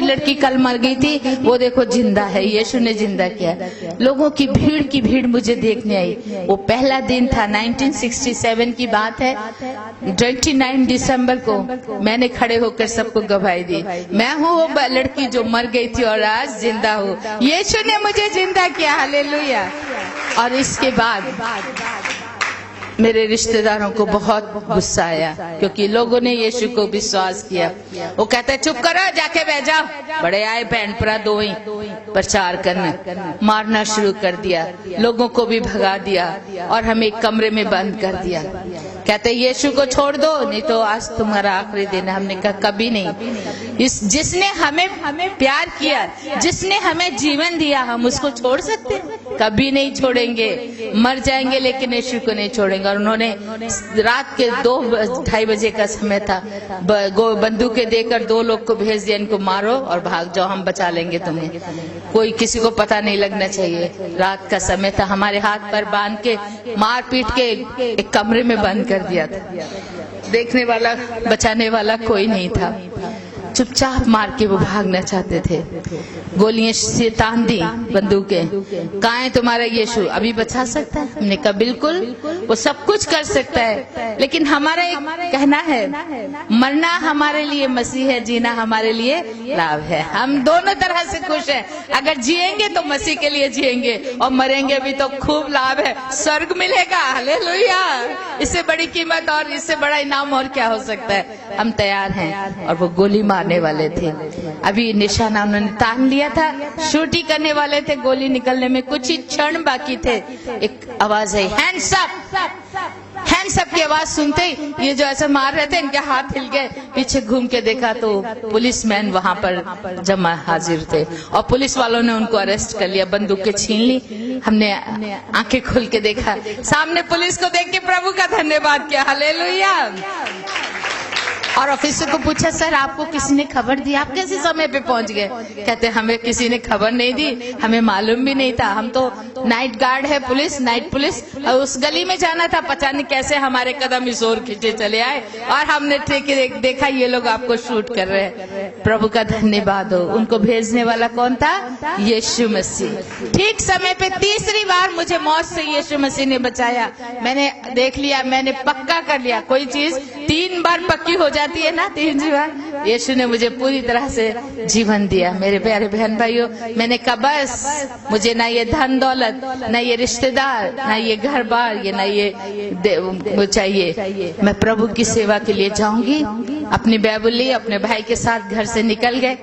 लड़की कल मर गई थी, वो देखो जिंदा है, यीशु ने जिंदा किया। लोगों की भीड़ मुझे देखने आई। वो पहला दिन था, 1967 की बात है। 29 दिसंबर को मैंने खड़े होकर सबको गवाही दी, मैं हूँ वो लड़की जो मर गई थी और आज जिंदा हूँ। यीशु ने मुझे जिंदा किया, हालेलुया। और इसके बाद मेरे रिश्तेदारों को बहुत गुस्सा आया, क्योंकि लोगों ने यीशु को विश्वास किया। वो कहते चुप करो, जाके बैठ जाओ। बड़े आए बहन भरा दो ही प्रचार करने, मारना शुरू कर दिया, लोगों को भी भगा दिया और हमें एक कमरे में बंद कर दिया। कहते यीशु को छोड़ दो, नहीं तो आज तुम्हारा आखिरी दिन है। हमने कहा कभी नहीं। जिसने हमें प्यार किया, जिसने हमें जीवन दिया, हम उसको छोड़ सकते हैं? कभी नहीं छोड़ेंगे। मर जाएंगे लेकिन यीशु को नहीं छोड़ेंगे। और उन्होंने रात के 2-2:30 बजे का समय था, बंदूकें देकर 2 लोग को भेज दिया, इनको मारो और भाग जाओ, हम बचा लेंगे तुम्हें, कोई किसी को पता नहीं लगना चाहिए। रात का समय था, हमारे हाथ पर बांध के मार पीट के एक कमरे में बंद कर दिया था। देखने वाला, बचाने वाला कोई नहीं था। चुपचाप मार के वो भागना चाहते थे। गोलियां से तान दी, बंदूकें। कहाँ है तुम्हारा यीशु? अभी बचा सकता है? हमने कहा बिल्कुल, वो सब कुछ कर सकता है, लेकिन हमारा एक कहना है, मरना हमारे लिए मसीह है, जीना हमारे लिए लाभ है। हम दोनों तरह से खुश हैं। अगर जिएंगे तो मसीह के लिए जिएंगे और मरेंगे भी तो खूब लाभ है, स्वर्ग मिलेगा, हालेलुया। इससे बड़ी कीमत और इससे बड़ा इनाम और क्या हो सकता है? हम तैयार हैं। और वो गोली मारने वाले थे, अभी निशाना उन्होंने तान लिया था, शूटिंग करने वाले थे। गोली निकलने में कुछ ही क्षण बाकी थे। एक आवाज आई, हैंड्स अप। हैंड्स अप की आवाज सुनते ही ये जो ऐसे मार रहे थे, इनके हाथ हिल गए। पीछे घूम के देखा तो पुलिसमैन वहां पर जमा हाजिर थे और पुलिस वालों ने उनको अरेस्ट कर लिया, बंदूकें छीन ली। हमने आंखें खोल के देखा, सामने पुलिस को देख के प्रभु का धन्यवाद किया, हालेलुया। और ऑफिसर को पूछा, सर आपको किसी ने खबर दी, आप कैसे समय पे पहुंच गए? कहते हमें किसी ने खबर नहीं दी, हमें मालूम भी नहीं था। हम तो नाइट गार्ड है, पुलिस, नाइट पुलिस, और उस गली में जाना था। पता नहीं कैसे हमारे कदम इस ओर खींचे चले आए और हमने देखा ये लोग आपको शूट कर रहे हैं। प्रभु का धन्यवाद हो। उनको भेजने वाला कौन था? यीशु मसीह। ठीक समय पे तीसरी बार मुझे मौत से यीशु मसीह ने बचाया। मैंने देख लिया, मैंने पक्का कर लिया, कोई चीज 3 बार पक्की हो जाती है ना, 3 बार। यीशु ने मुझे पूरी तरह से जीवन दिया। मेरे प्यारे बहन भाइयों, मैंने कहा बस मुझे ना ये धन दौलत, ना ये रिश्तेदार, ना ये घर बार, ये ना ये वो चाहिए। मैं प्रभु की सेवा के लिए जाऊंगी। अपनी बाइबल ली, अपने भाई के साथ घर से निकल गए।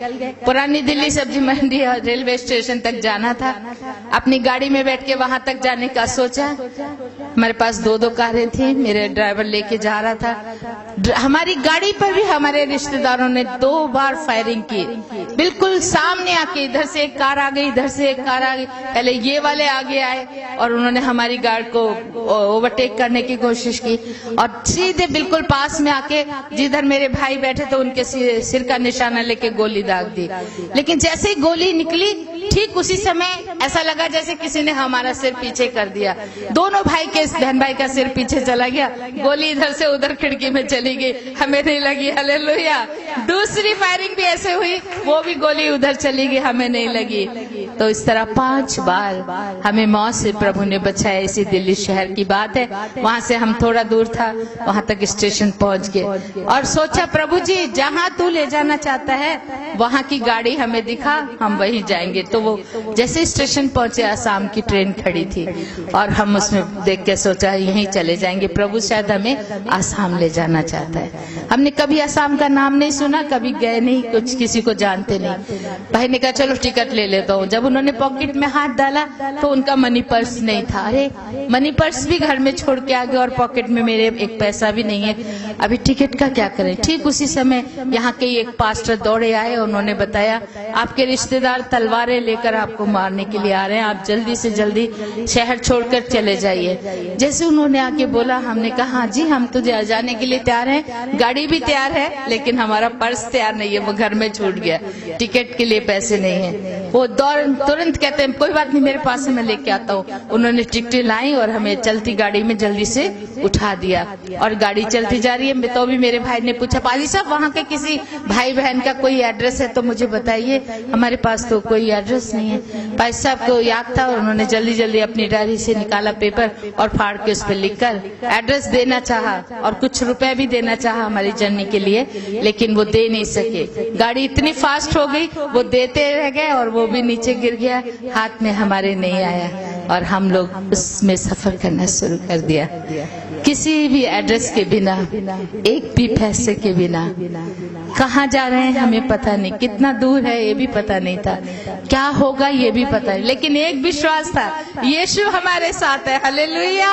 पुरानी दिल्ली सब्जी मंडी और रेलवे स्टेशन तक जाना था। अपनी गाड़ी में बैठ के वहां तक जाने का सोचा। हमारे पास 2 कारें थी, मेरे ड्राइवर लेके जा रहा था। हमारी गाड़ी पर भी हमारे रिश्तेदारों ने 2 बार फायरिंग की, बिल्कुल सामने आके। इधर से एक कार आ गई, इधर से एक कार आ गई। पहले ये वाले आगे आए और उन्होंने हमारी गाड़ी को ओवरटेक करने की कोशिश की और सीधे बिल्कुल पास में आके जिधर मेरे भाई बैठे थे उनके सिर का निशाना लेके गोली दाग दी। लेकिन जैसे ही गोली निकली, ठीक उसी समय ऐसा लगा जैसे किसी ने हमारा सिर पीछे कर दिया। दोनों भाई के, बहन भाई का सिर पीछे चला गया। गोली इधर से उधर खिड़की में चली गई, हमें नहीं लगी, हालेलुया। दूसरी फायरिंग भी ऐसे हुई, वो भी गोली उधर चली गई, हमें नहीं लगी। तो इस तरह 5 बार हमें मौत से प्रभु ने बचाया। इसी दिल्ली शहर की बात है। वहां से हम थोड़ा दूर था, वहां तक स्टेशन पहुंच गए और सोचा प्रभु जी जहां तू ले जाना चाहता है वहां की गाड़ी हमें दिखा, हम वहीं जाएंगे। तो वो जैसे स्टेशन पहुंचे, आसाम की ट्रेन खड़ी थी और हम उसमें देख के सोचा यहीं चले जाएंगे, प्रभु शायद हमें आसाम ले जाना चाहता है। हमने कभी आसाम का नाम नहीं सुना, कभी गए नहीं, कुछ किसी को जानते नहीं। भाई ने कहा चलो टिकट ले लेता हूँ। जब उन्होंने पॉकेट में हाथ डाला तो उनका मनी पर्स नहीं था। अरे मनी पर्स भी घर में छोड़ के आ गए और पॉकेट में मेरे एक पैसा भी नहीं है, अभी टिकट का क्या करें? ठीक उसी समय यहाँ के एक पास्टर दौड़े आए, उन्होंने बताया आपके रिश्तेदार तलवारें लेकर आपको मारने के लिए आ रहे हैं, आप जल्दी से जल्दी शहर छोड़कर चले जाइए। जैसे उन्होंने आके बोला, हमने कहा हाँ जी हम तो जाने के लिए तैयार हैं, गाड़ी भी तैयार है, लेकिन हमारा पर्स तैयार नहीं है, वो घर में छूट गया, टिकट के लिए पैसे नहीं है। वो तुरंत कहते हैं कोई बात नहीं मेरे पास है, मैं लेके आता हूँ। उन्होंने टिकटें लाई और हमें चलती गाड़ी में जल्दी से उठा दिया और गाड़ी चलती जा रही है। तो भी मेरे भाई ने पूछा पाजी साहब वहाँ के किसी भाई बहन का कोई एड्रेस है तो मुझे बताइए, हमारे पास तो कोई एड्रेस नहीं है। भाई साहब को याद था और उन्होंने जल्दी जल्दी अपनी डायरी से निकाला पेपर और फाड़ के उस पर लिखकर एड्रेस देना चाहा और कुछ रुपए भी देना चाहा हमारी जर्नी के लिए, लेकिन वो दे नहीं सके। गाड़ी इतनी फास्ट हो गई, वो देते रह गए और वो भी नीचे गिर गया, हाथ में हमारे नहीं आया और हम लोग उसमें सफर करना शुरू कर दिया, किसी भी एड्रेस के बिना, एक भी पैसे के बिना। कहाँ जा रहे हैं हमें पता नहीं, कितना दूर है ये भी पता नहीं था, क्या होगा ये भी पता नहीं, लेकिन एक विश्वास था, यीशु हमारे साथ है। हालेलुया।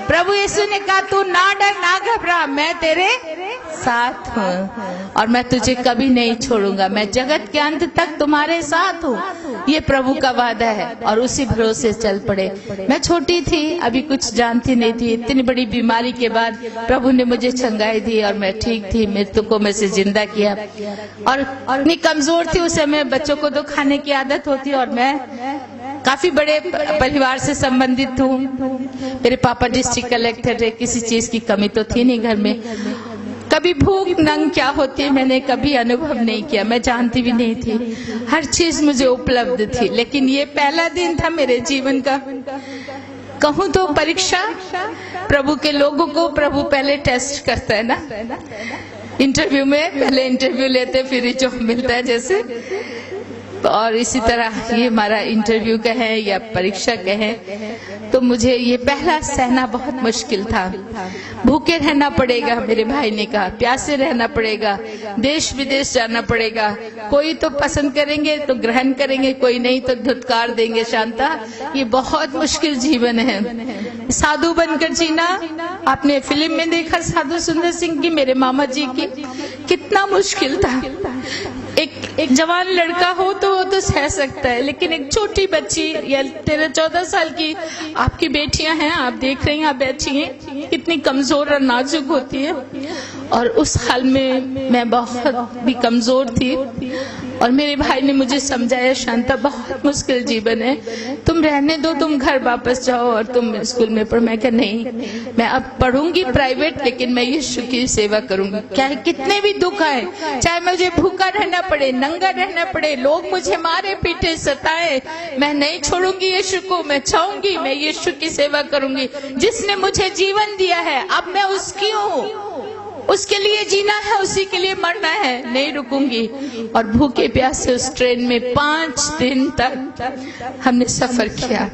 प्रभु यीशु ने कहा तू ना डर ना घबरा, मैं तेरे साथ हूँ और मैं तुझे कभी नहीं छोड़ूंगा, मैं जगत के अंत तक तुम्हारे साथ हूँ। ये प्रभु का वादा है और उसी भरोसे चल पड़े। मैं छोटी थी, अभी कुछ जानती नहीं थी, इतनी बड़ी बीमारी के बाद प्रभु ने मुझे चंगाई दी और मैं ठीक थी, मृत्यु को में से जिंदा किया। और इतनी कमजोर थी, उस समय बच्चों को तो खाने की आदत होती और मैं काफी बड़े परिवार से संबंधित हूँ। मेरे पापा डिस्ट्रिक्ट कलेक्टर थे, किसी चीज की कमी तो थी नहीं घर में। कभी भूख नंग क्या होती है मैंने कभी अनुभव नहीं किया, मैं जानती भी नहीं थी, हर चीज मुझे उपलब्ध थी। लेकिन ये पहला दिन था मेरे जीवन का, कहूँ तो परीक्षा। प्रभु के लोगों को प्रभु पहले टेस्ट करता है ना, इंटरव्यू में पहले इंटरव्यू लेते फिर जॉब मिलता है जैसे, और इसी तरह ये हमारा इंटरव्यू कहें या परीक्षा कहें तो मुझे ये पहला सहना बहुत मुश्किल था। भूखे रहना पड़ेगा, मेरे भाई ने कहा, प्यासे रहना पड़ेगा, देश विदेश जाना पड़ेगा, कोई तो पसंद करेंगे तो ग्रहण करेंगे, कोई नहीं तो धुतकार देंगे। शांता, ये बहुत मुश्किल जीवन है। साधु बनकर जीना, आपने फिल्म में देखा साधु सुंदर सिंह की, मेरे मामा जी की, कितना मुश्किल था। एक जवान लड़का हो तो वो तो सह सकता है, लेकिन एक छोटी बच्ची या 13-14 साल की आपकी बेटियां हैं, आप देख रही हैं, आप बैठी हैं, कितनी कमजोर और नाजुक होती है। और उस हाल में मैं बहुत भी कमजोर थी और मेरे भाई ने मुझे समझाया, शांता बहुत मुश्किल जीवन है, तुम रहने दो, तुम घर वापस जाओ और तुम स्कूल में पढ़ो। मैं कहा नहीं, मैं अब पढ़ूंगी प्राइवेट, लेकिन मैं यीशु की सेवा करूंगी, क्या कितने भी दुख आए, चाहे मुझे भूखा रहना पड़े, नंगा रहना पड़े, लोग मुझे मारे पीटे सताए, मैं नहीं छोड़ूंगी यीशु को, मैं चाहूंगी, मैं यीशु की सेवा करूंगी। जिसने मुझे जीवन दिया है अब मैं उसकी हूँ, उसके लिए जीना है, उसी के लिए मरना है, नहीं रुकूंगी। और भूखे प्यासे उस ट्रेन में 5 दिन तक हमने सफर किया,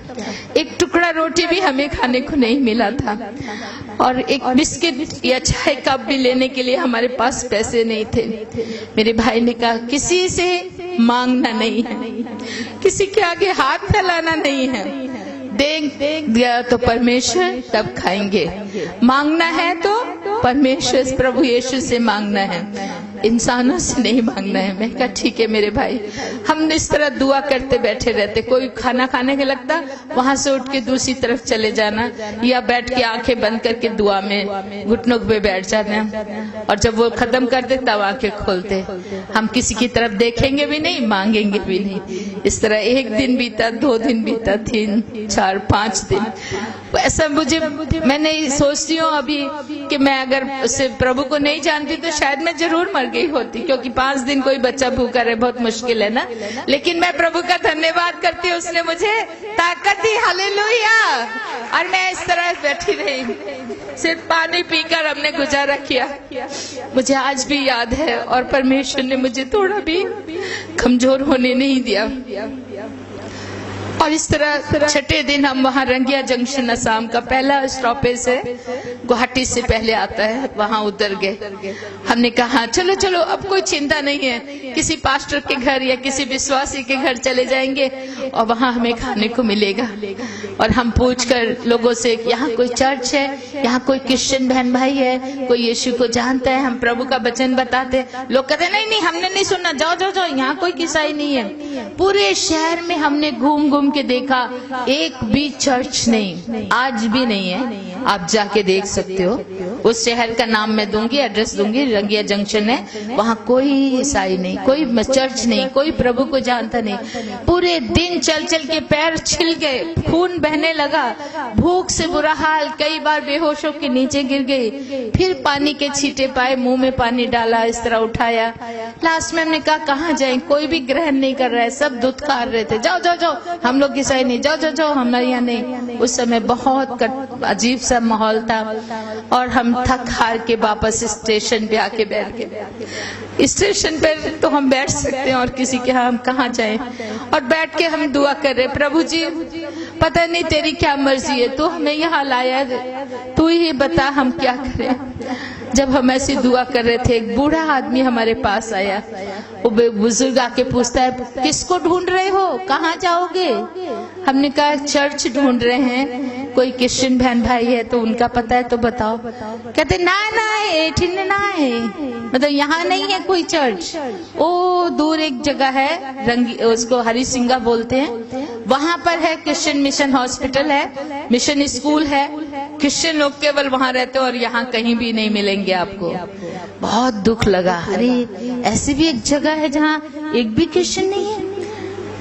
एक टुकड़ा रोटी भी हमें खाने को नहीं मिला था और एक बिस्किट या चाय कप भी लेने के लिए हमारे पास पैसे नहीं थे। मेरे भाई ने कहा किसी से मांगना नहीं है, किसी के आगे हाथ फैलाना नहीं है, देख दिया तो परमेश्वर तब खाएंगे, मांगना है तो परमेश्वर प्रभु यीशु से मांगना है, इंसानों से नहीं मांगना है। मैं कहा ठीक है मेरे भाई। हम इस तरह दुआ करते बैठे रहते, कोई खाना खाने के लगता वहां से उठ के दूसरी तरफ चले जाना या बैठ के आंखें बंद करके दुआ में घुटनों पे बैठ जाना, और जब वो खत्म करते तब आंखें खोलते। हम किसी की तरफ देखेंगे भी नहीं, मांगेंगे भी नहीं। इस तरह 1 दिन बीता, 2 दिन बीता, 3, 4, 5 दिन। ऐसा मैंने सोचती हूँ अभी कि मैं अगर उससे प्रभु को नहीं जानती तो शायद मैं जरूर मर गई होती, क्योंकि 5 दिन कोई बच्चा भूखा रहे बहुत मुश्किल है ना। लेकिन मैं प्रभु का धन्यवाद करती हूँ, उसने मुझे ताकत दी। हालेलुया। और मैं इस तरह बैठी रही, सिर्फ पानी पीकर हमने गुजारा किया। मुझे आज भी याद है, और परमेश्वर ने मुझे थोड़ा भी कमजोर होने नहीं दिया। और इस तरह 6ठे दिन हम वहाँ रंगिया जंक्शन, असम का पहला स्टॉपेज है, गुवाहाटी से पहले आता है, वहाँ उतर गए। हमने कहा चलो चलो अब कोई चिंता नहीं है, किसी पास्टर के घर या किसी विश्वासी के घर चले जाएंगे और वहाँ हमें खाने को मिलेगा। और हम पूछकर लोगों से यहाँ कोई चर्च है, यहाँ कोई क्रिश्चियन बहन भाई है, कोई यीशु को जानता है, हम प्रभु का वचन बताते। लोग कहते नहीं नहीं हमने नहीं सुना, जाओ जाओ जाओ, यहाँ कोई ईसाई नहीं है। पूरे शहर में हमने घूम घूम के देखा, एक भी चर्च नहीं, आज भी नहीं है। आप जाके देख सकते हो। उस शहर का नाम मैं दूंगी, एड्रेस दूंगी, रंगिया जंक्शन है। वहाँ कोई ईसाई नहीं, कोई चर्च नहीं, कोई प्रभु को जानता नहीं। पूरे दिन चल चल के पैर छिल गए, खून बहने लगा, भूख से बुरा हाल, कई बार बेहोश होकर नीचे गिर गई, फिर पानी के छींटे पाए, मुंह में पानी डाला, इस तरह उठाया। लास्ट में हमने कहा कहाँ जाएं, कोई भी ग्रहण नहीं कर रहा है, सब धुतकार रहे थे, जाओ जाओ जाओ, हम लोग ईसाई नहीं, जाओ जाओ जाओ, हमारे यहाँ नहीं। उस समय बहुत अजीब सा माहौल था और हम थक हार के वापस स्टेशन पे आके बैठ गए। स्टेशन पर तो हम बैठ सकते हैं और किसी के यहाँ हम कहाँ जाएं। और बैठ के हम दुआ कर रहे, प्रभु जी पता नहीं तेरी क्या मर्जी है, तू हमें यहाँ लाया, तू ही बता हम क्या करें। जब हम ऐसी दुआ कर रहे थे, एक बूढ़ा आदमी हमारे पास आया। वो बुजुर्ग आके पूछता है किसको ढूंढ रहे हो, कहाँ जाओगे? हमने कहा चर्च ढूंढ रहे हैं, कोई क्रिश्चियन बहन भाई है तो उनका पता है तो बताओ। कहते ना ना है, ना है, मतलब यहाँ नहीं है कोई चर्च। ओ दूर एक जगह है, रंगी, उसको हरी सिंगा बोलते हैं, वहां पर है क्रिश्चियन मिशन हॉस्पिटल है, मिशन स्कूल है, क्रिश्चियन लोग केवल वहां रहते हैं और यहाँ कहीं भी नहीं मिलेंगे आपको। बहुत दुख लगा, अरे ऐसी भी एक जगह है जहाँ एक भी क्रिश्चियन नहीं है।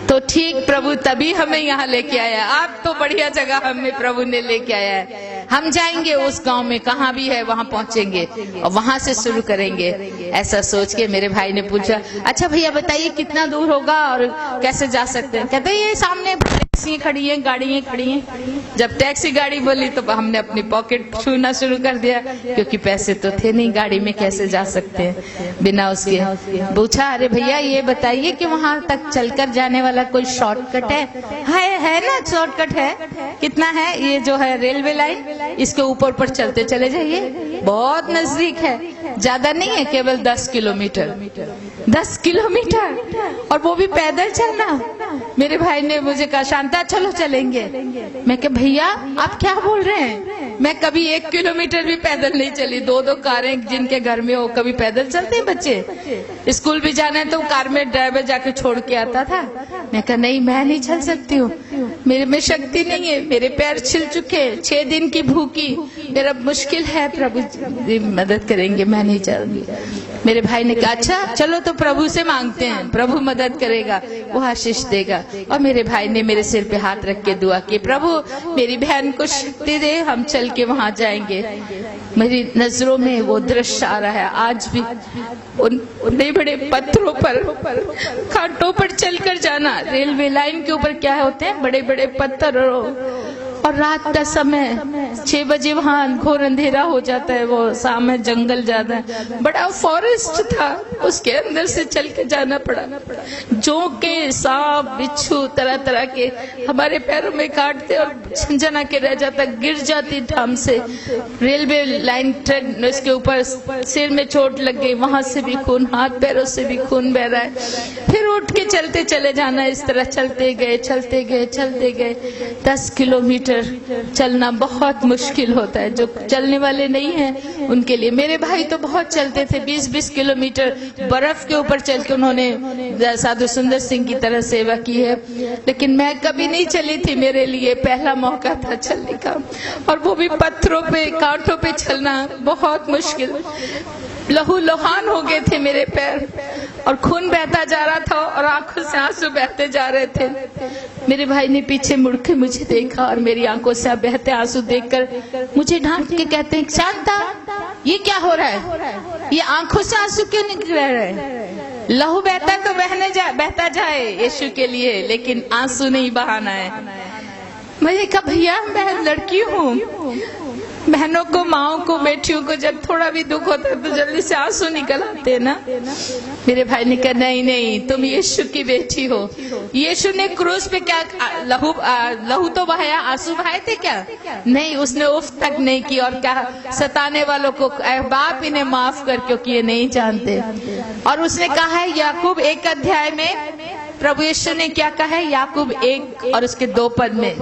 तो ठीक प्रभु तभी हमें यहाँ लेके आया। आप तो बढ़िया जगह हमें प्रभु ने लेके आया है। हम जाएंगे उस गांव में, कहाँ भी है वहां पहुंचेंगे और वहां से शुरू करेंगे। ऐसा सोच के मेरे भाई ने पूछा, अच्छा भैया बताइए कितना दूर होगा और कैसे जा सकते हैं? कहते ये सामने टैक्सी खड़ी है, गाड़ियां खड़ी हैं। जब टैक्सी गाड़ी बोली तो हमने अपनी पॉकेट छूना शुरू कर दिया, क्योंकि पैसे तो थे नहीं, गाड़ी में कैसे जा सकते हैं बिना उसके। पूछा अरे भैया ये बताइए कि वहां तक चलकर जाने वाला कोई शॉर्टकट है ना? शॉर्टकट है, कितना है? ये जो है रेलवे लाइन, इसके ऊपर पर चलते चले जाइए, बहुत नजदीक है, ज्यादा नहीं है, केवल 10 किलोमीटर। 10 किलोमीटर और वो भी पैदल चलना। मेरे भाई ने मुझे कहा शांता चलो चलेंगे। मैं कहा भैया आप क्या बोल रहे हैं, मैं कभी 1 किलोमीटर भी पैदल नहीं चली। 2-2 कारें जिनके घर में हो, कभी पैदल चलते हैं बच्चे? स्कूल भी जाना है तो कार में ड्राइवर जाके छोड़ के आता था। मैं कहा नहीं मैं नहीं चल सकती हूँ, मेरे में शक्ति नहीं है, मेरे पैर छिल चुके, 6 दिन की भूखी, मेरा मुश्किल है, प्रभु जी मदद करेंगे, मैं नहीं चलूंगी। मेरे भाई ने कहा अच्छा चलो तो प्रभु से मांगते हैं, प्रभु मदद करेगा, वो आशीष देगा। और मेरे भाई ने मेरे सिर पे हाथ रख के दुआ की, प्रभु मेरी बहन को शक्ति दे, हम चल के वहां जाएंगे। मेरी नजरों में वो दृश्य आ रहा है आज भी, उन बड़े बड़े पत्थरों पर, खाटों पर चलकर जाना। रेलवे लाइन के ऊपर क्या होते हैं, बड़े बड़े पत्थर, और रात का समय 6 बजे वहाँ घोर अंधेरा हो जाता है, वो सामने जंगल जाता है, बड़ा फॉरेस्ट था, उसके अंदर से चल के जाना पड़ा। जोंके, सांप, बिच्छू तरह तरह के हमारे पैरों में काटते और झंझना के रह जाता, गिर जाती ठाम से। रेलवे लाइन ट्रेन, इसके ऊपर सिर में चोट लग गई, वहां से भी खून, हाथ पैरों से भी खून बह रहा है। फिर उठ के चलते चले जाना, इस तरह चलते गए चलते गए चलते गए। 10 किलोमीटर चलना बहुत मुश्किल होता है, जो चलने वाले नहीं हैं उनके लिए। मेरे भाई तो बहुत चलते थे, 20-20 किलोमीटर बर्फ के ऊपर चल के उन्होंने साधु सुंदर सिंह की तरह सेवा की है, लेकिन मैं कभी नहीं चली थी। मेरे लिए पहला मौका था चलने का, और वो भी पत्थरों पे, कांटों पे चलना बहुत मुश्किल। लहू लोहान हो गए थे मेरे पैर और खून बहता जा रहा था और आंखों से आंसू बहते जा रहे थे। मेरे भाई ने पीछे मुड़ के मुझे देखा और मेरी आंखों से बहते आंसू देखकर मुझे डांट के कहते हैं शांता ये क्या हो रहा है, ये आंखों से आंसू क्यों निकल रहे हैं? लहू बहता तो बहता जाए यीशु के लिए, लेकिन आंसू नहीं बहाना है। मैंने कहा भैया मैं लड़की हूँ, बहनों को, माओं को, बेटियों को जब थोड़ा भी दुख होता है तो जल्दी से आंसू निकल आते हैं ना। मेरे भाई ने कहा नहीं नहीं तुम यीशु की बेटी हो। यीशु ने क्रूस पे क्या लहू तो बहाया, आंसू बहाए थे क्या? नहीं, उसने उफ तक नहीं की और क्या सताने वालों को बाप इन्हें माफ कर, क्योंकि ये नहीं जानते। और उसने कहा है याकूब 1 अध्याय में, प्रभु यीशु ने क्या कहा है याकूब 1 और उसके 2 पद में,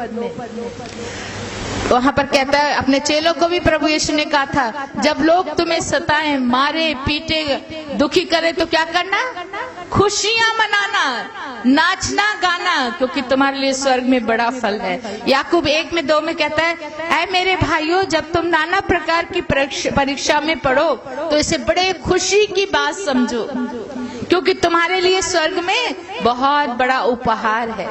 वहां पर कहता है, अपने चेलों को भी प्रभु यीशु ने कहा था जब लोग तुम्हें सताएं, मारे, पीटे, दुखी करे तो क्या करना? खुशियां मनाना, नाचना गाना, क्योंकि तुम्हारे लिए स्वर्ग में बड़ा फल है। याकूब 1:2 में कहता है, ऐ मेरे भाइयों, जब तुम नाना प्रकार की परीक्षा में पढ़ो तो इसे बड़े खुशी की बात समझो, क्योंकि तुम्हारे लिए स्वर्ग में बहुत बड़ा उपहार है।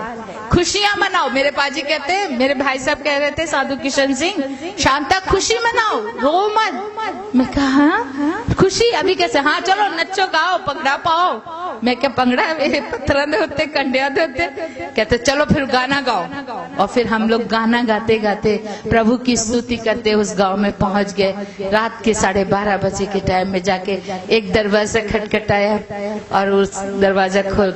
खुशियां मनाओ। मेरे पाजी कहते हैं, मेरे भाई साहब कह रहे थे, साधु किशन सिंह, शांता खुशी मनाओ, रो मत। मैं कहा खुशी अभी कैसे? हाँ चलो नच्चो गाओ, पंगड़ा पाओ। मैं क्या पंगड़ा, पत्थर दे होते, कंडिया दे होते। कहते चलो फिर गाना गाओ। और फिर हम लोग गाना गाते गाते प्रभु की स्तुति करते उस गांव में पहुंच गए। रात के 12:30 बजे के टाइम में जाके एक दरवाजा खटखटाया और उस दरवाजा खोल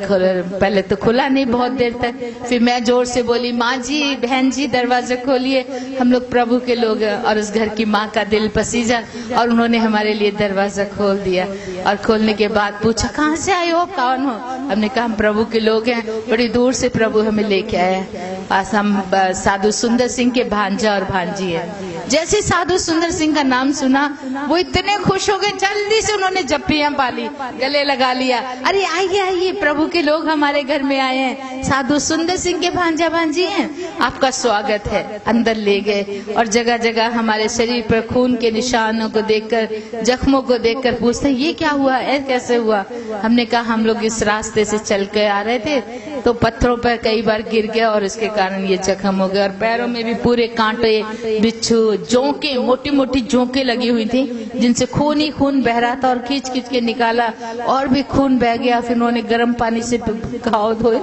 पहले तो खुला नहीं बहुत देर तक। फिर मैं जोर से बोली, माँ जी, बहन जी, दरवाजा खोलिए, हम लोग प्रभु के लोग हैं। और उस घर की माँ का दिल पसीजा और उन्होंने हमारे लिए दरवाजा खोल दिया। और खोलने के बाद पूछा, कहाँ से आए हो, कौन हो? हमने कहा हम प्रभु के लोग हैं, बड़ी दूर से प्रभु हमें लेके आए। पास हम साधु सुंदर सिंह के भांजा और भांजी है। जैसे साधु सुंदर सिंह का नाम सुना वो इतने खुश हो गए, जल्दी से उन्होंने जप्पियां पाली, गले लगा लिया। अरे आइए आइए, प्रभु के लोग हमारे घर में आए हैं, साधु सुंदर सिंह के भांजा भांजी हैं, आपका स्वागत है। अंदर ले गए और जगह जगह हमारे शरीर पर खून के निशानों को देखकर, जख्मों को देखकर पूछते, ये क्या हुआ, ऐसा कैसे हुआ? हमने कहा हम लोग इस रास्ते से चल कर आ रहे थे तो पत्थरों पर कई बार गिर गया और इसके कारण ये जख्म हो गया। और पैरों में भी पूरे कांटे, बिच्छू, जोंके, मोटी मोटी जोंके लगी हुई थी, जिनसे खून ही खून बह रहा था। और खींच खींच के निकाला और भी खून बह गया। फिर उन्होंने गर्म पानी से घाव धोए।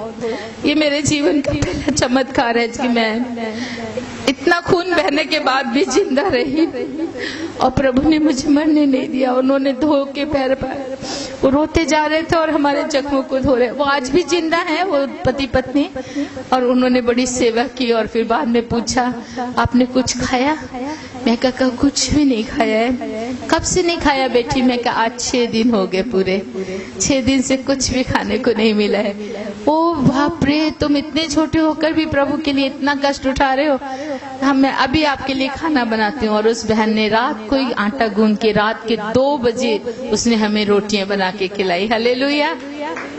ये मेरे जीवन का पहला चमत्कार है कि मैं इतना खून बहने के बाद भी जिंदा रही और प्रभु ने मुझे मरने नहीं दिया। उन्होंने धो के पैर पाए, वो रोते जा रहे थे और हमारे जख्मों को धो रहे। वो आज भी जिंदा है, वो पति पत्नी, और उन्होंने बड़ी सेवा की। और फिर बाद में पूछा, आपने कुछ खाया? मैं कहा कुछ भी नहीं खाया है। कब से नहीं खाया बेटी? मैं कहा आज 6 दिन हो गए, पूरे 6 दिन से कुछ भी खाने को नहीं मिला है। ओ बाप रे, तुम इतने छोटे होकर भी प्रभु के लिए इतना कष्ट उठा रहे हो। मैं अभी आपके लिए खाना बनाती हूँ। और उस बहन ने रात को ही आटा गूंद के रात के 2 बजे उसने हमें रोटियां बना के खिलाई। हालेलुया।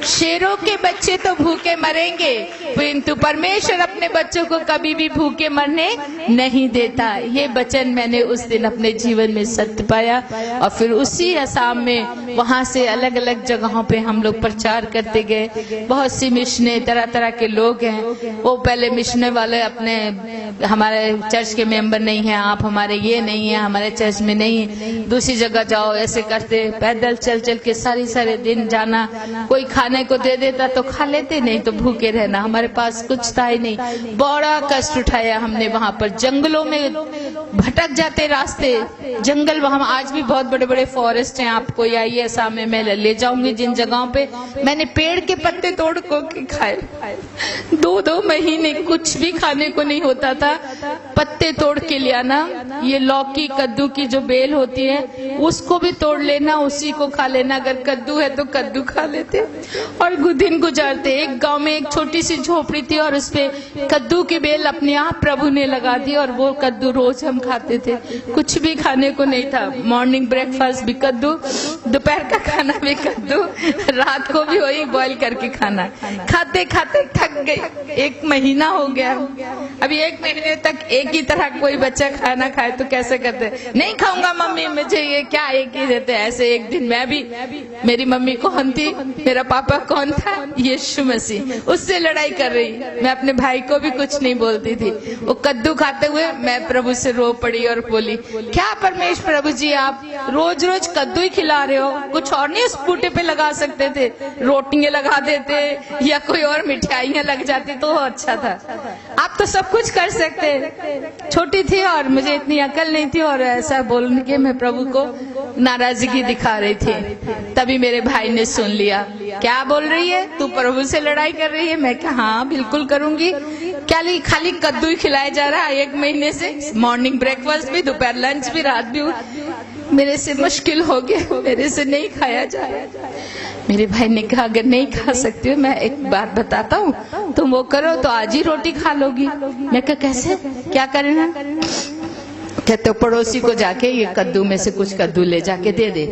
शेरों के बच्चे तो भूखे मरेंगे, किंतु परमेश्वर अपने बच्चों को कभी भी भूखे मरने नहीं देता। ये वचन मैंने उस दिन अपने जीवन में सत्य पाया। और फिर उसी असम में वहां से अलग अलग जगहों पे हम लोग प्रचार करते गए। बहुत सी मिशने, तरह तरह के लोग हैं। वो पहले मिशने वाले अपने, हमारे चर्च के मेंबर नहीं है, आप हमारे ये नहीं है, हमारे चर्च में नहीं, दूसरी जगह जाओ, ऐसे करते। पैदल चल चल के सारे दिन जाना। कोई खाने को दे देता तो खा लेते, नहीं तो भूखे रहना। हमारे पास कुछ था ही नहीं। बड़ा कष्ट उठाया हमने वहां पर। जंगलों में भटक जाते रास्ते, जंगल, वहां आज भी बहुत बड़े बड़े फॉरेस्ट हैं। आप कोई आइए सामने, मैं ले जाऊंगी जिन जगहों पे मैंने पेड़ के पत्ते तोड़ को खाए। 2 महीने कुछ भी खाने को नहीं होता था। पत्ते तोड़ के ले आना, ये लौकी कद्दू की जो बेल होती है उसको भी तोड़ लेना, उसी को खा लेना। अगर कद्दू है तो कद्दू खा लेते और दिन गुजारते। एक गांव में एक छोटी सी झोपड़ी थी और उसपे कद्दू की बेल अपने आप प्रभु ने लगा दी और वो कद्दू रोज हम खाते थे। कुछ भी खाने को नहीं था। मॉर्निंग ब्रेकफास्ट भी कद्दू, दोपहर का खाना भी कद्दू, रात को भी वही बॉईल करके खाना। खाते खाते थक गई। 1 महीना हो गया। अभी 1 महीने तक एक ही तरह कोई बच्चा खाना खाए तो कैसे करते? नहीं खाऊंगा मम्मी, मुझे ये क्या एक ही देते। ऐसे एक दिन मैं भी, मेरी मम्मी कौन थी, मेरा पापा कौन था? यीशु मसीह। उससे लड़ाई कर रही। मैं अपने भाई को भी कुछ नहीं बोलती थी। वो कद्दू खाते हुए मैं प्रभु से रो पड़ी और बोली, क्या परमेश्वर प्रभु जी, आप रोज रोज कद्दू ही खिला रहे हो, कुछ और नहीं उस बूटे पे लगा सकते थे? रोटियां लगा देते या कोई और मिठाइयां लग जाती तो अच्छा था। आप तो सब कुछ कर सकते। छोटी थी और मुझे इतनी अकल नहीं थी और ऐसा बोलने के मैं प्रभु को नाराजगी दिखा रही थी। तभी मेरे भाई ने सुन लिया। क्या बोल रही है तू, प्रभु से लड़ाई कर रही है? मैं क्या, हाँ बिल्कुल करूंगी। क्या खाली कद्दू ही खिलाया जा रहा है 1 महीने से? मॉर्निंग ब्रेकफास्ट भी, दोपहर लंच भी, रात भी। मेरे से मुश्किल हो गया, मेरे से नहीं खाया जाए। मेरे भाई ने कहा अगर नहीं खा सकती हो, मैं एक बात बताता हूँ, तुम वो करो तो आज ही रोटी खा लोगी। मैं कहा कैसे, क्या करना? कहते पड़ोसी को जाके ये कद्दू में से कुछ कद्दू ले जाके दे दे,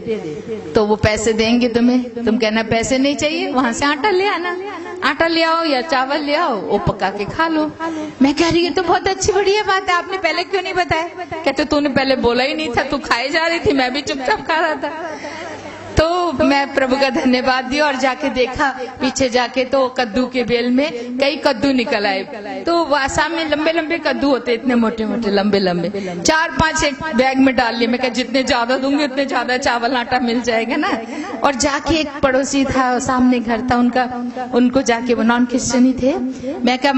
तो वो पैसे देंगे तुम्हें। तुम कहना पैसे नहीं चाहिए, वहां से आटा ले आना, आटा ले आओ या चावल ले आओ, वो पका के खा लो। मैं कह रही है तो बहुत अच्छी बढ़िया बात है, आपने पहले क्यों नहीं बताया? कहते तूने पहले बोला ही नहीं था, तू खाए जा रही थी, मैं भी चुपचाप खा रहा था। तो मैं प्रभु का धन्यवाद दिया और जाके देखा पीछे जाके तो कद्दू के बेल में कई कद्दू निकल आए। तो आसाम में लंबे लंबे कद्दू होते, इतने मोटे मोटे लंबे लंबे, 4-5 एक बैग में डाल लिए। मैं कहा जितने ज्यादा दूंगी उतने ज्यादा चावल आटा मिल जाएगा ना। और जाके एक पड़ोसी था, सामने घर था उनका, उनको जाके वो नॉन क्रिश्चियन ही थे। मैं कहा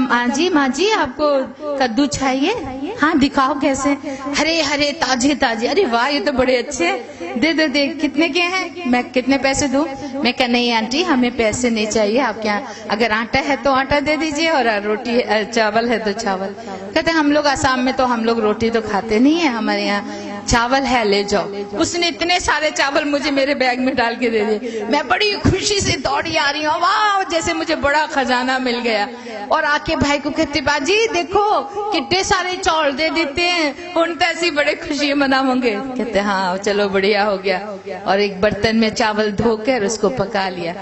माँ जी आपको कद्दू चाहिए? हाँ दिखाओ कैसे। हरे हरे ताजे ताजे। अरे वाह ये तो बड़े अच्छे हैं, दे कितने के हैं? मैं कितने पैसे दूं? मैं कहा नहीं आंटी हमें पैसे नहीं चाहिए, आपके यहाँ अगर आटा है तो आटा दे दीजिए और रोटी चावल है तो चावल। कहते हम लोग आसाम में तो हम लोग रोटी तो खाते नहीं है, हमारे यहाँ चावल है ले जाओ। उसने इतने सारे चावल मुझे मेरे बैग में डाल के दे दिए। मैं बड़ी खुशी से दौड़ी आ रही हूँ, वाह जैसे मुझे बड़ा खजाना मिल गया। और आके भाई को कहते बाजी देखो कितने सारे चावल दे देते हैं, उन तो ऐसी बड़े खुशी मनाओगे। कहते हाँ चलो बढ़िया हो गया। और एक बर्तन में चावल धोकर उसको पका लिया।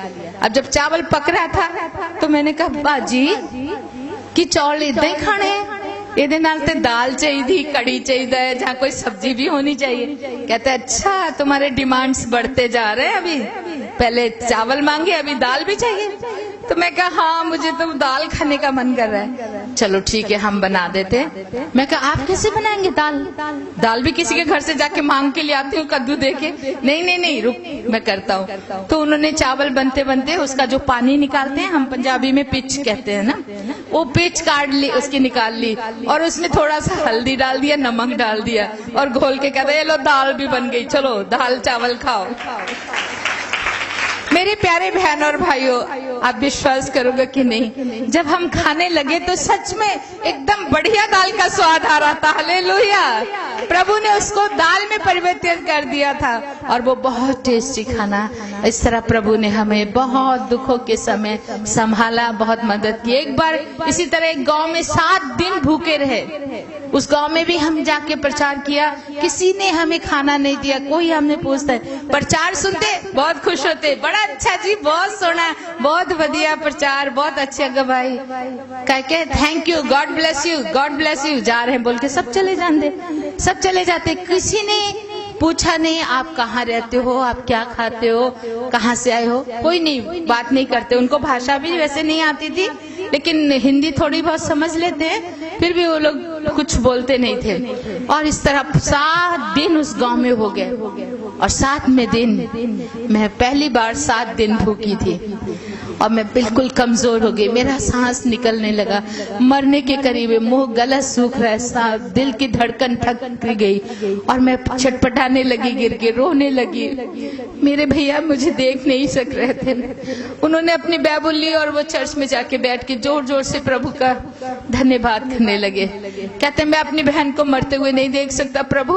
अब जब चावल पक रहा था तो मैंने कहा बाजी कि चावल इतना ही खाने ਇਹਦੇ ਨਾਲ ਤੇ दाल चाहिए, कड़ी चाहिए, जहाँ कोई सब्जी भी होनी चाहिए। कहते अच्छा तुम्हारे डिमांड्स बढ़ते जा रहे हैं, अभी पहले चावल मांगे अभी दाल भी चाहिए। तो मैं कहा हाँ मुझे तो दाल खाने का मन कर रहा है। चलो ठीक है हम बना देते। मैं कहा आप कैसे बनाएंगे दाल? दाल भी किसी के घर से जाके मांग के ले आती हूँ कद्दू देके। नहीं रुक मैं करता हूँ। तो उन्होंने चावल बनते बनते उसका जो पानी निकालते हैं, हम पंजाबी में पिच कहते हैं ना, वो पिच काट ली, उसकी निकाल ली और उसमें थोड़ा सा हल्दी डाल दिया, नमक डाल दिया और घोल के कहते ये लो दाल भी बन गई, चलो दाल चावल खाओ। मेरे प्यारे बहन और भाइयों, आप विश्वास करोगे कि नहीं, जब हम खाने लगे तो सच में एकदम बढ़िया दाल का स्वाद आ रहा था। हालेलुया, प्रभु ने उसको दाल में परिवर्तित कर दिया था और वो बहुत टेस्टी खाना। इस तरह प्रभु ने हमें बहुत दुखों के समय संभाला, बहुत मदद की। एक बार इसी तरह एक गांव में 7 दिन भूखे रहे। उस गांव में भी हम जाके प्रचार किया, किसी ने हमें खाना नहीं दिया। कोई हमने पूछता है, प्रचार सुनते बहुत खुश होते, बड़ा अच्छा जी, बहुत सोना, बहुत बढ़िया प्रचार, बहुत अच्छे गवाही, कह के thank you, God bless you, God bless you, जा रहे हैं बोल के सब चले जाते, सब चले जाते। किसी ने पूछा नहीं आप कहाँ रहते हो, आप क्या खाते हो, कहाँ से आए हो, कोई नहीं, बात नहीं करते। उनको भाषा भी वैसे नहीं आती थी, लेकिन हिंदी थोड़ी बहुत समझ लेते हैं, फिर भी वो लोग कुछ बोलते नहीं थे। और इस तरह 7 दिन उस गांव में हो गए और 7वें दिन मैं पहली बार 7 दिन भूखी थी और मैं बिल्कुल कमजोर हो गई, मेरा सांस निकलने लगा, मरने के करीब, मुंह गला सूख रहा है, दिल की धड़कन थक गई और मैं छटपटाने लगी, गिर के रोने लगी। मेरे भैया मुझे देख नहीं सक रहे थे, उन्होंने अपनी बाइबल ली और वो चर्च में जाके बैठ के जोर जोर से प्रभु का धन्यवाद करने लगे। कहते मैं अपनी बहन को मरते हुए नहीं देख सकता, प्रभु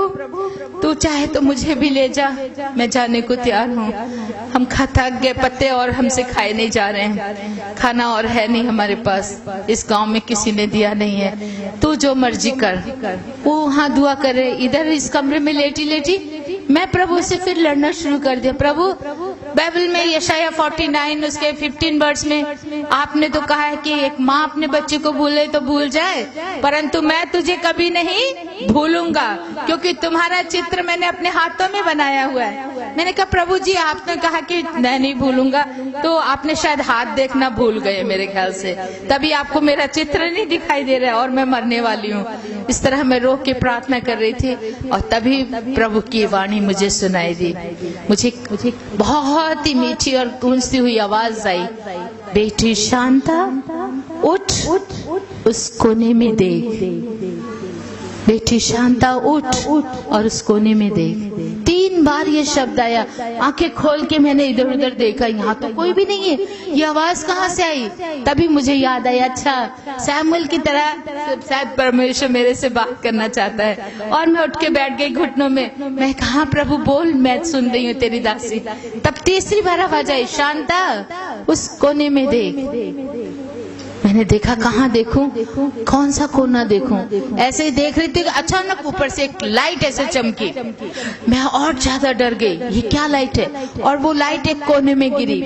तू चाहे तो मुझे भी ले जा, मैं जाने को तैयार हूँ। हम थक गए पत्ते और हमसे खाए नहीं जा रहे हैं, खाना और है नहीं हमारे पास, इस गांव में किसी ने दिया नहीं है, तू जो मर्जी कर। वो वहाँ दुआ करे, इधर इस कमरे में लेटी लेटी मैं प्रभु से फिर लड़ना शुरू कर दिया। प्रभु बाइबल में यशाया 49 उसके 15 वर्ष में आपने तो कहा है कि एक माँ अपने बच्चे को भूले तो भूल जाए, परंतु मैं तुझे कभी नहीं भूलूंगा क्योंकि तुम्हारा चित्र मैंने अपने हाथों में बनाया हुआ है। मैंने कहा प्रभु जी आपने कहा कि मैं नहीं भूलूंगा, तो आपने शायद हाथ देखना भूल गए मेरे ख्याल से, तभी आपको मेरा चित्र नहीं दिखाई दे रहा है और मैं मरने वाली हूँ। इस तरह मैं रो के प्रार्थना कर रही थी और तभी प्रभु की वाणी मुझे सुनाई दी। मुझे बहुत ही मीठी और गूंजती हुई आवाज आई, बेटी शांता उठ उस कोने में देख, बेटी शांता उठ और उस कोने में देख। 3 बार ये शब्द आया। आंखें खोल के मैंने इधर उधर देखा, यहाँ तो कोई भी नहीं है, ये आवाज कहाँ से आई? तभी मुझे याद आया, अच्छा सैमुअल की तरह शायद परमेश्वर मेरे से बात करना चाहता है। और मैं उठ के बैठ गई घुटनों में, मैं कहा प्रभु बोल, मैं सुन रही हूँ तेरी दासी। तब तीसरी बार आवाज आई, शांता उस कोने में देख। मैंने देखा कहाँ देखूं, कौन सा कोना देखूं। ऐसे ही देख रही थी, अचानक ऊपर से एक लाइट ऐसे चमकी। मैं और ज्यादा डर गई, ये क्या लाइट है। और वो लाइट एक कोने में गिरी।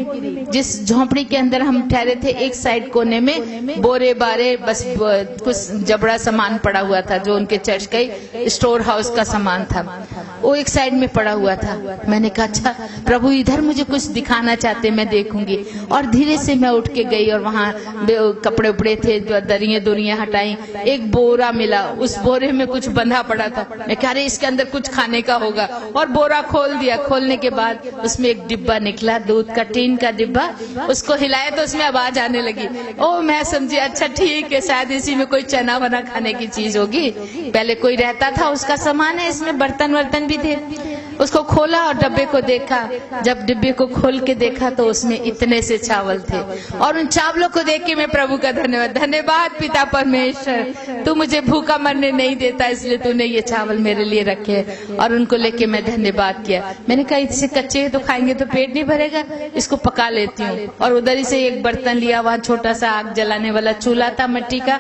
जिस झोंपड़ी के अंदर हम ठहरे थे, एक साइड कोने में बोरे बारे बस कुछ जबड़ा सामान पड़ा हुआ था, जो उनके चर्च का स्टोर हाउस का सामान था, वो एक साइड में पड़ा हुआ था। मैंने कहा अच्छा प्रभु इधर मुझे कुछ दिखाना चाहते, मैं देखूंगी। और धीरे से मैं उठ के गई और वहाँ कपड़े उपड़े थे, दरियां दुरियां हटाई। एक बोरा मिला, उस बोरे में कुछ बंधा पड़ा था। मैं कह रही इसके अंदर कुछ खाने का होगा, और बोरा खोल दिया। खोलने के बाद उसमें एक डिब्बा निकला, दूध का टीन का डिब्बा। उसको हिलाया तो उसमें आवाज आने लगी। ओ मैं समझी अच्छा ठीक है, शायद इसी में कोई चना वना खाने की चीज होगी। पहले कोई रहता था, उसका सामान है, इसमें बर्तन वर्तन भी थे। उसको खोला और डब्बे को देखा। जब डिब्बे को खोल के देखा तो उसमें इतने से चावल थे। और उन चावलों को देख के मैं प्रभु का धन्यवाद पिता परमेश्वर, तू मुझे भूखा मरने नहीं देता, इसलिए तूने ये चावल मेरे लिए रखे। और उनको लेके मैं धन्यवाद किया। मैंने कहा इससे कच्चे तो खाएंगे तो पेट नहीं भरेगा, इसको पका लेती हूँ। और उधर ही से एक बर्तन लिया, वहाँ छोटा सा आग जलाने वाला चूल्हा था मिट्टी का,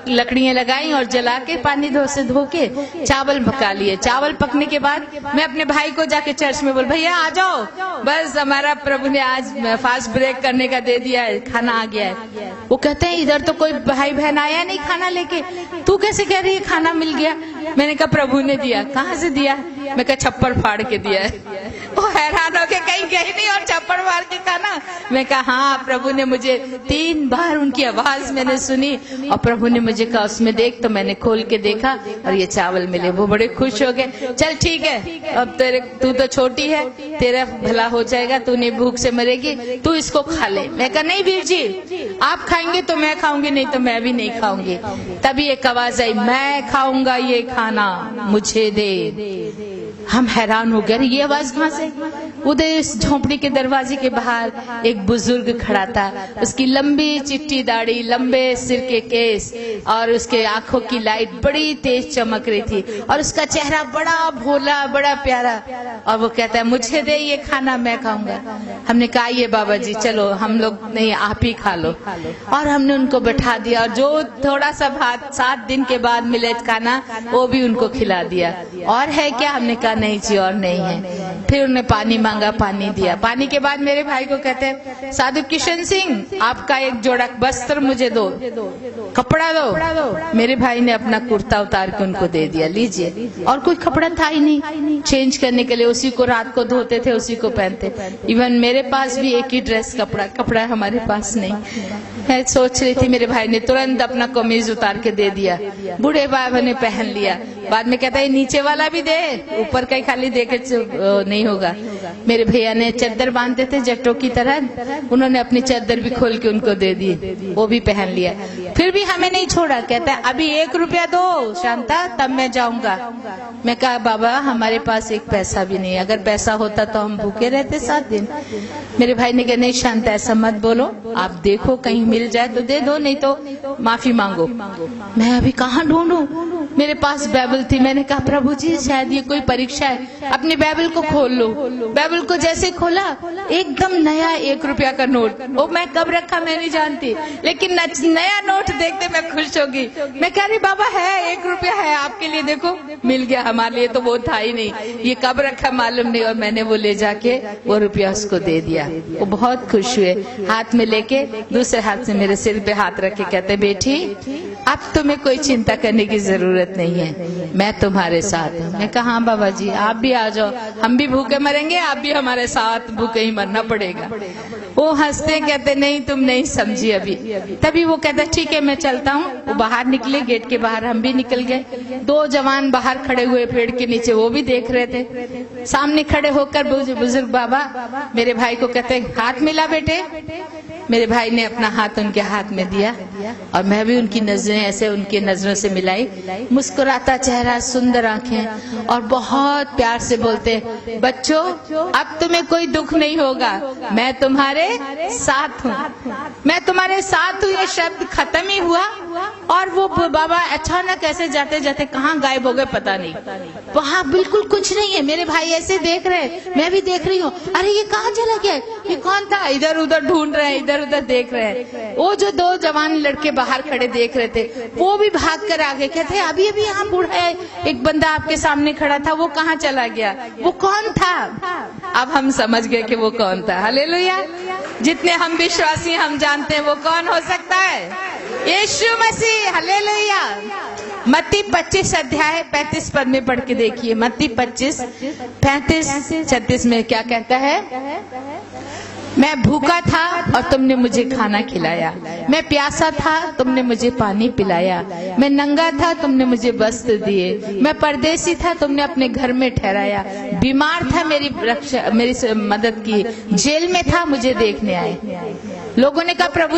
लकड़ियां लगाई और जला के पानी से धो के चावल पका लिए। चावल पकने के बाद मैं अपने भाई को जाके चर्च में बोल, भैया आ जाओ, बस हमारा प्रभु ने आज फास्ट ब्रेक करने का दे दिया है, खाना आ गया है। वो कहते हैं इधर तो कोई भाई बहन आया नहीं खाना लेके, तू कैसे कह रही है खाना मिल गया। मैंने कहा प्रभु ने दिया। कहाँ से दिया? मैं कहा छप्पर फाड़ के दिया है। वो हैरान हो के कहीं गई नहीं और छप्पर फाड़ के खाना। मैं कहा हाँ प्रभु ने मुझे 3 बार उनकी आवाज मैंने सुनी और प्रभु ने मुझे कहा उसमें देख। तो मैंने खोल के देखा और ये चावल मिले। वो बड़े खुश हो गए। चल ठीक है, अब तू तो छोटी है, तेरा भला हो जाएगा, तू नहीं भूख से मरेगी, तू इसको खा ले। मैं कहा नहीं वीर जी, आप खाएंगे तो मैं खाऊंगी, नहीं तो मैं भी नहीं खाऊंगी। तभी एक आवाज आई, मैं खाऊंगा ये खाना, मुझे दे। हम हैरान हो गए, ये आवाज कहाँ से? उधर इस झोंपड़ी के दरवाजे के बाहर एक बुजुर्ग खड़ा था। उसकी लंबी चिट्टी दाढ़ी, लंबे सिर के केस और उसके आंखों की लाइट बड़ी तेज चमक रही थी और उसका चेहरा बड़ा भोला, बड़ा प्यारा। और वो कहता है मुझे दे ये खाना, मैं खाऊंगा। हमने कहा ये बाबा जी चलो, हम लोग नहीं आप ही खा लो। और हमने उनको बैठा दिया और जो थोड़ा सा भात 7 दिन के बाद मिले खाना वो भी उनको खिला दिया। और है क्या? हमने कहा नहीं जी और नहीं है। फिर उन्होंने पानी मांगा, पानी दिया। पानी के बाद मेरे भाई को कहते हैं साधु किशन सिंह आपका एक जोड़ा वस्त्र मुझे दो, कपड़ा दो। मेरे भाई ने अपना कुर्ता उतार के उनको दे दिया, लीजिए। और कोई कपड़ा था ही नहीं चेंज करने के लिए, उसी को रात को धोते थे, उसी को पहनते। इवन मेरे पास भी एक ही ड्रेस कपड़ा हमारे पास नहीं। मैं सोच रही थी, मेरे भाई ने तुरंत अपना कमीज उतार के दे दिया। बूढ़े बाबा ने पहन लिया। बाद में कहता है नीचे वाला भी दे, ऊपर का ही खाली देखे नहीं होगा। मेरे भैया ने चादर बांधते थे जट्टों की तरह, उन्होंने अपनी चादर भी खोल के उनको दे दी, वो भी पहन लिया। फिर भी हमें नहीं छोड़ा। कहता है अभी 1 रुपया दो शांता, तब मैं जाऊंगा। मैं कहा बाबा हमारे पास एक पैसा भी नहीं, अगर पैसा होता तो हम भूखे रहते 7 दिन। मेरे भाई ने कहा नहीं शांता ऐसा मत बोलो, आप देखो कहीं मिल जाए तो दे दो, नहीं तो माफी मांगो। मैं अभी कहाँ ढूंढूं? मेरे पास बाइबल थी। मैंने कहा प्रभु जी शायद ये कोई परीक्षा है, अपनी बाइबल को खोल लो। बाइबल को जैसे खोला एकदम नया 1 रुपया का नोट। वो मैं कब रखा मैं नहीं जानती, लेकिन नया नोट देखते मैं खुश होगी। मैं कह रही बाबा है 1 रुपया है आपके लिए, देखो मिल गया। हमारे लिए तो वो था ही नहीं, ये कब रखा मालूम नहीं। और मैंने वो ले जाके वो रुपया उसको दे दिया। वो बहुत खुश हुए, हाथ में लेके दूसरे हाथ से मेरे सिर पे हाथ रख के कहते बेटी अब तुम्हें कोई चिंता करने की जरूरत नहीं है, मैं तुम्हारे साथ हूँ। मैं कहा हाँ बाबा जी आप भी आ जाओ, हम भी भूखे मरेंगे, आप भी हमारे साथ भूखे ही मरना पड़ेगा। वो हंसते कहते नहीं तुम नहीं समझी अभी। तभी वो कहता ठीक है मैं चलता हूँ। वो बाहर निकले, गेट के बाहर हम भी निकल गए। 2 जवान बाहर खड़े हुए पेड़ के नीचे, वो भी देख रहे थे। सामने खड़े होकर बुजुर्ग बाबा मेरे भाई को कहते हाथ मिला बेटे। मेरे भाई ने अपना हाथ उनके हाथ में दिया और मैं भी उनकी नजरें ऐसे उनकी नजरों से मिलाई। मुस्कुराता चेहरा, सुंदर आंखें और बहुत प्यार से बोलते बच्चों अब तुम्हें कोई दुख नहीं होगा, मैं तुम्हारे साथ हूँ, मैं तुम्हारे साथ हूँ। ये शब्द खत्म ही हुआ और वो बाबा अचानक ऐसे जाते जाते कहाँ गायब हो गए पता नहीं। वहाँ बिल्कुल कुछ नहीं है। मेरे भाई ऐसे देख रहे, मैं भी देख रही हूँ, अरे ये कहाँ चला गया, ये कौन था? इधर उधर ढूंढ रहे हैं, इधर इधर उधर देख रहे हैं। वो जो दो जवान लड़के बाहर खड़े देख रहे थे, वो भी भाग कर आगे, कहते अभी अभी यहाँ बूढ़ा है, एक बंदा आपके सामने खड़ा था, वो कहाँ चला गया, वो कौन था? अब हम समझ गए कि वो कौन था। हालेलुया। जितने हम विश्वासी हम जानते हैं वो कौन हो सकता है? यीशु मसीह। हालेलुया। मत्ती 25 अध्याय 35 पद में पढ़ के देखिए। मत्ती 25 35 36 में क्या कहता है? मैं भूखा था और तुमने मुझे खाना खिलाया, मैं प्यासा था तुमने मुझे पानी पिलाया, मैं नंगा था तुमने मुझे वस्त्र दिए, मैं परदेसी था तुमने अपने घर में ठहराया, बीमार था मेरी मदद की, जेल में था मुझे देखने आए। लोगों ने कहा प्रभु